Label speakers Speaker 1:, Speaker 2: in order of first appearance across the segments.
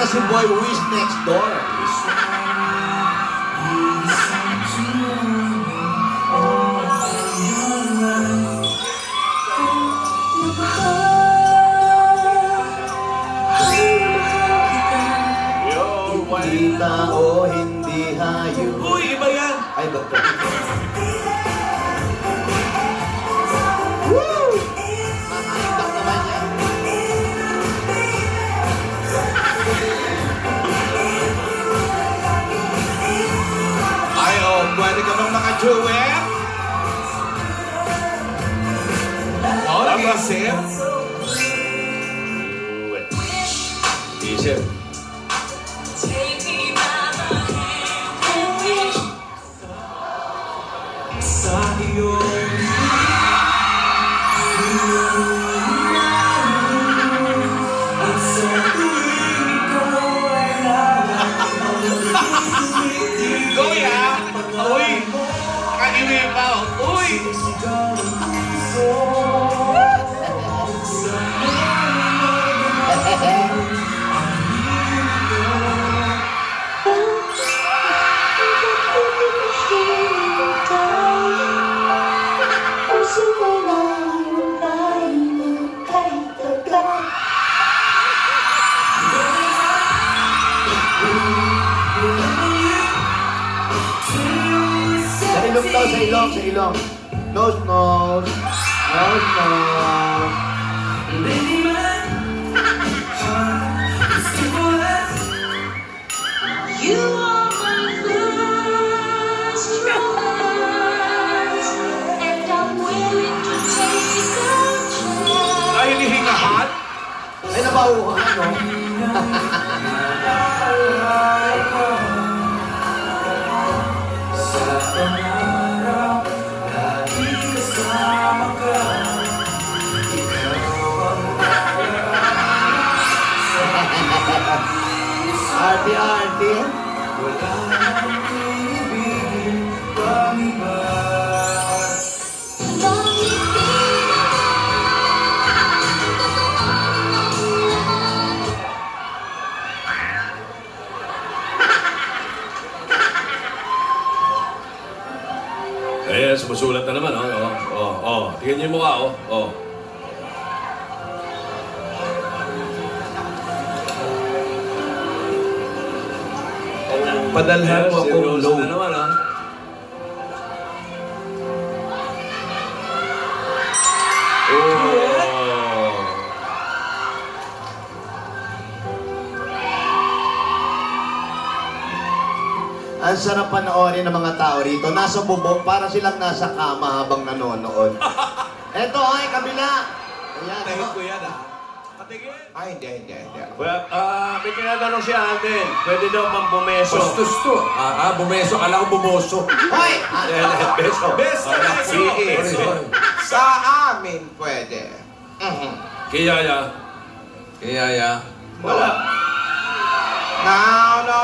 Speaker 1: si Boy Wish Next Door. Hindi tao, hindi hayop.
Speaker 2: Uy, iba yan!
Speaker 1: Ay, doktor. Nakakaitak naman yan.
Speaker 2: Ay, oh, pwede ka bang maka-duet? Oh, nag-isip? Duet. Isip. Sa iyong at sa tuwing ikaw ay Uy, ah! Uy! Nakaliwi pa, oh! Uy!
Speaker 1: Sa ilong daw, sa ilong, sa ilong. Nose, nose. Nose, nose.
Speaker 3: You are my first choice, and I'm willing to take a chance.
Speaker 2: Ay, hinihingahan?
Speaker 1: Ay, nabauhan, no? Arte-arte.
Speaker 2: Eh, sumusulat na naman, oh. Tingnan niyo yung mukha, oh.
Speaker 1: Padalhan mo akong low.
Speaker 2: Na naman, ah. Oh.
Speaker 1: Ang sarap panoorin ng mga tao rito. Nasa bubong, para silang nasa kama habang nanonood. Eto, ay, kabila. Ayan,
Speaker 2: Tingin ko yan, ah. Patingin.
Speaker 1: Ay, hindi.
Speaker 2: Well, may tinatanong si Alden. Pwede daw bang bumeso?
Speaker 4: Bastos to. Bumeso. Kala ko bumoso.
Speaker 1: Hoy!
Speaker 2: Beso.
Speaker 4: Beso.
Speaker 1: Sa amin, pwede.
Speaker 2: Kiyaya.
Speaker 4: Kaya.
Speaker 2: Wala.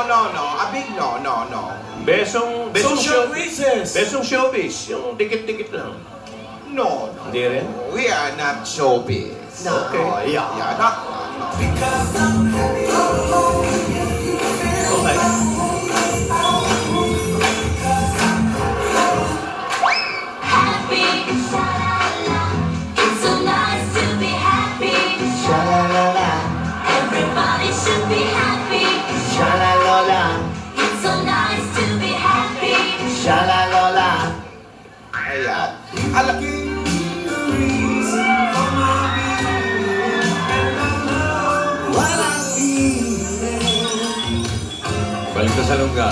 Speaker 1: No. A big no.
Speaker 2: Besong
Speaker 4: Social
Speaker 2: showbiz.
Speaker 4: reasons.
Speaker 2: Besong showbiz. Yung dikit-dikit lang.
Speaker 1: No.
Speaker 2: Hindi rin?
Speaker 1: We are not showbiz. No.
Speaker 2: Okay.
Speaker 1: Yeah.
Speaker 2: Okay.
Speaker 3: Happy, sha-la-la. It's so nice to be happy.
Speaker 1: Sha-la-la-la.
Speaker 3: Everybody should be happy.
Speaker 1: Sha-la-la-la.
Speaker 3: It's so nice to be happy.
Speaker 1: Sha-la-la-la. Ayan.
Speaker 4: Balik ka sa lungga.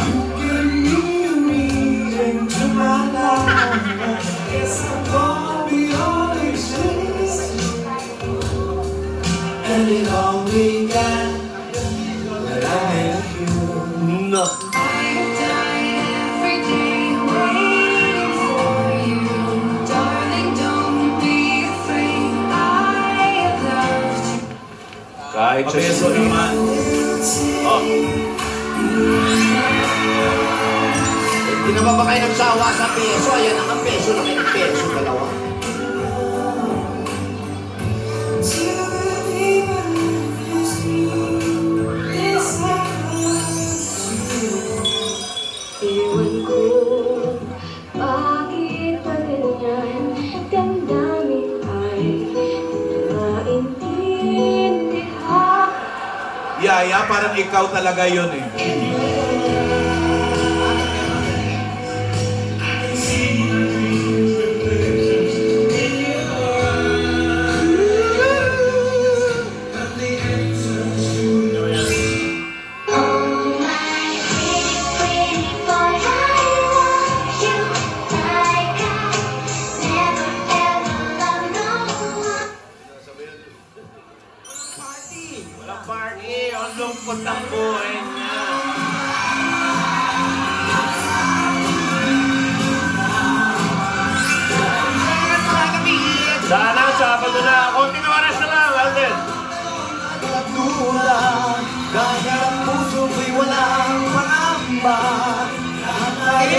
Speaker 2: No.
Speaker 3: Every day waiting for you. Darling, don't be afraid. I have loved you.
Speaker 2: Kahit sa
Speaker 4: Pabeso naman.
Speaker 2: Oh.
Speaker 1: Hindi na ba kayo nagsawa sa peso? Ayan, ang peso na kayo. Peso dalawa.
Speaker 3: To believe in this
Speaker 5: Yaya, parang ikaw talaga yun eh. Walang party, ang lungkot ang buhay niya.
Speaker 2: Sana, Sabado na. Konting oras na lang, Alden.
Speaker 1: Katulad, kaya ang puso ko'y walang pangamba.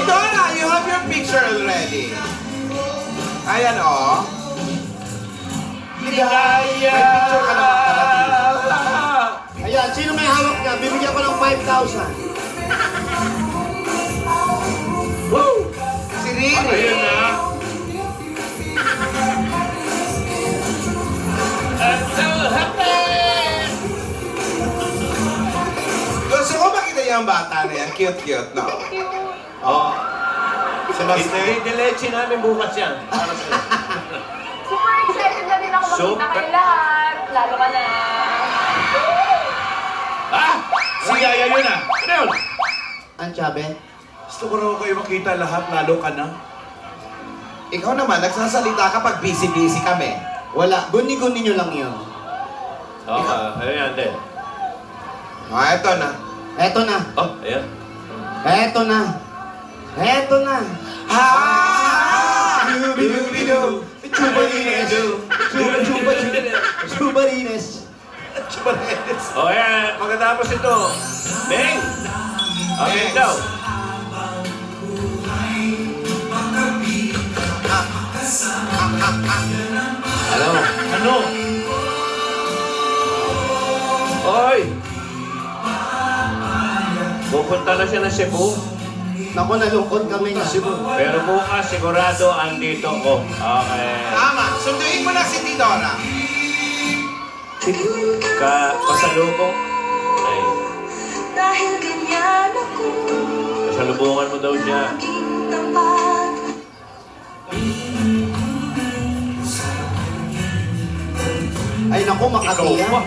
Speaker 5: Dora, you have your picture already. Ayan, oh.
Speaker 1: Ligaya!
Speaker 5: May picture ka naman pala dito.
Speaker 1: Ayan, sino may hawak niya? Bibigyan ko ng 5,000.
Speaker 5: Woo! Si Riri.
Speaker 2: Ayun na. I'm so happy!
Speaker 5: Gusto ko makita yung bata na yan. Cute-cute, no?
Speaker 2: Oh.
Speaker 5: Sebastian.
Speaker 2: Didiletsi namin bukas yan. Para sa'yo.
Speaker 6: Super excited na din ako makita
Speaker 2: Super.
Speaker 6: kayo lahat. Lalo ka na.
Speaker 2: Ah! Si Yaya yun ah. Ano yun?
Speaker 1: Ang sabi?
Speaker 5: Gusto ko raw kayo makita lahat, lalo ka na. Ikaw naman, nagsasalita ka pag busy-busy kami.
Speaker 1: Wala. Guni-guni nyo lang yun.
Speaker 2: Ayun yan din.
Speaker 5: Ah, eto na.
Speaker 1: Eto na.
Speaker 2: Oh, ayan.
Speaker 1: Eto na. Eto na.
Speaker 5: Ah!
Speaker 1: Dubi-dubi-du. Chubarines. Chubarines.
Speaker 5: Chubarines.
Speaker 2: Oh, ayan. Pagkatapos ito. Beng! Amin daw. Ano? Oy! Pupunta na siya ng Cebu.
Speaker 1: Naku, nalungkot kami nga.
Speaker 2: Pero bukas sigurado andito ko. Okay.
Speaker 5: Tama, sunduin mo na si Tidora.
Speaker 2: Pasalubong. Ay,
Speaker 3: Dahil ganyan ako,
Speaker 2: pasalubungan mo daw siya.
Speaker 3: laging tapat.
Speaker 1: Ay naku,
Speaker 2: Ikaw
Speaker 1: Makati
Speaker 2: pa.
Speaker 1: yan.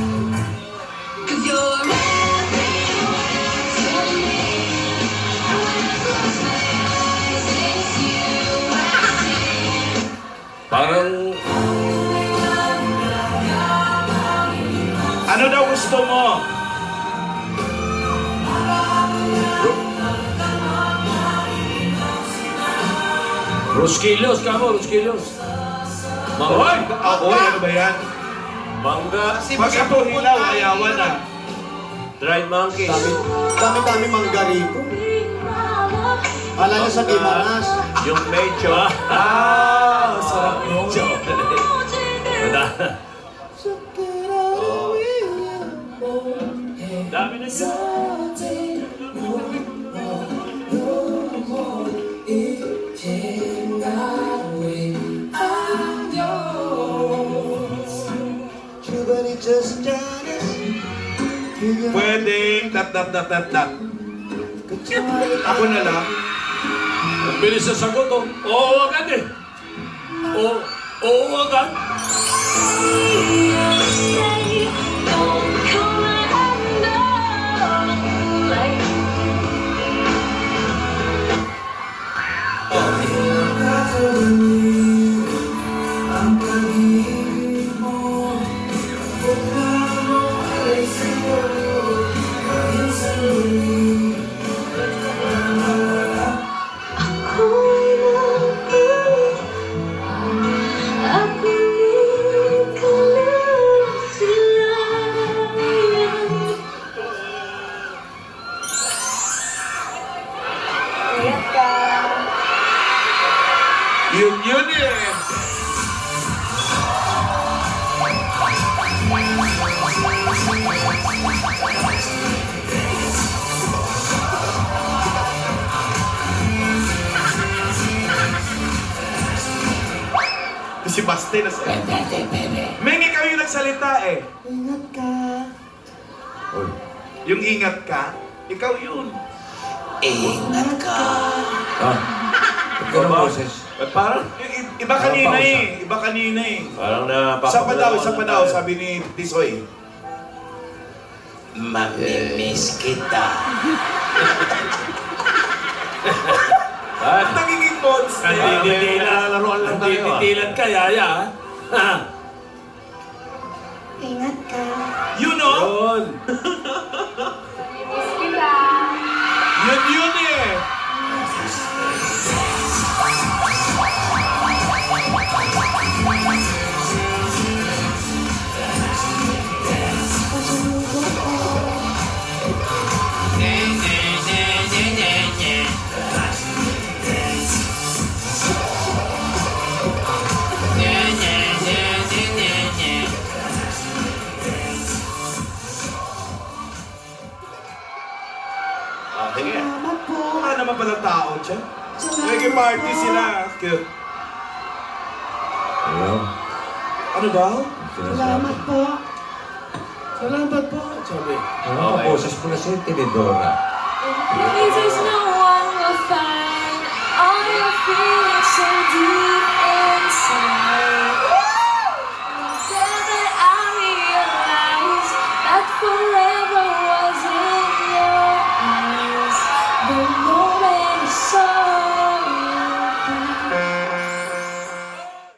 Speaker 3: Cause you're everything to me. And when I close my eyes, it's you I see.
Speaker 2: Parang
Speaker 5: Ano daw gusto mo?
Speaker 2: Roskilos ka mo, Roskilos.
Speaker 5: Hoy! Hoy, ano ba yan?
Speaker 2: Mangga.
Speaker 5: Pag ito hilaw, ayawan na.
Speaker 2: Dried monkeys.
Speaker 1: Dami mangga rito. Wala na sa Gimaras.
Speaker 2: Yung medyo.
Speaker 5: Ah, sarap yun.
Speaker 2: Dami na siya.
Speaker 5: Pwedeng tat. Ako na lang.
Speaker 2: Ang bilis sa sagot, oh. Oo, agad eh. Oo, agad.
Speaker 3: Don't come undone like ako'y
Speaker 5: Si Basti na siya. Meng, ikaw yung nagsalita eh.
Speaker 1: Ingat ka.
Speaker 4: Uy.
Speaker 5: Yung ingat ka, ikaw yun.
Speaker 1: Ingat ka.
Speaker 4: Ah. Ito ang boses.
Speaker 5: Parang, iba kanina eh. Iba kanina eh.
Speaker 2: Parang
Speaker 5: Isa pa daw, sabi ni Tisoy.
Speaker 1: Mamimiss kita.
Speaker 5: Nagiging monster.
Speaker 2: Nandititilan ka, Yaya. Ha?
Speaker 3: Ingat ka.
Speaker 5: You know?
Speaker 2: Yun.
Speaker 6: Miss kita.
Speaker 5: Yun eh.
Speaker 2: Sige.
Speaker 5: Wala naman pala tao dyan. Nag-party sila. Cute.
Speaker 4: Ayun.
Speaker 5: Ano ba?
Speaker 4: Salamat
Speaker 1: po. Salamat po. Sabi.
Speaker 4: Ang boses mo na si Tinidora.
Speaker 3: If there's no one will find all your feelings so deep inside.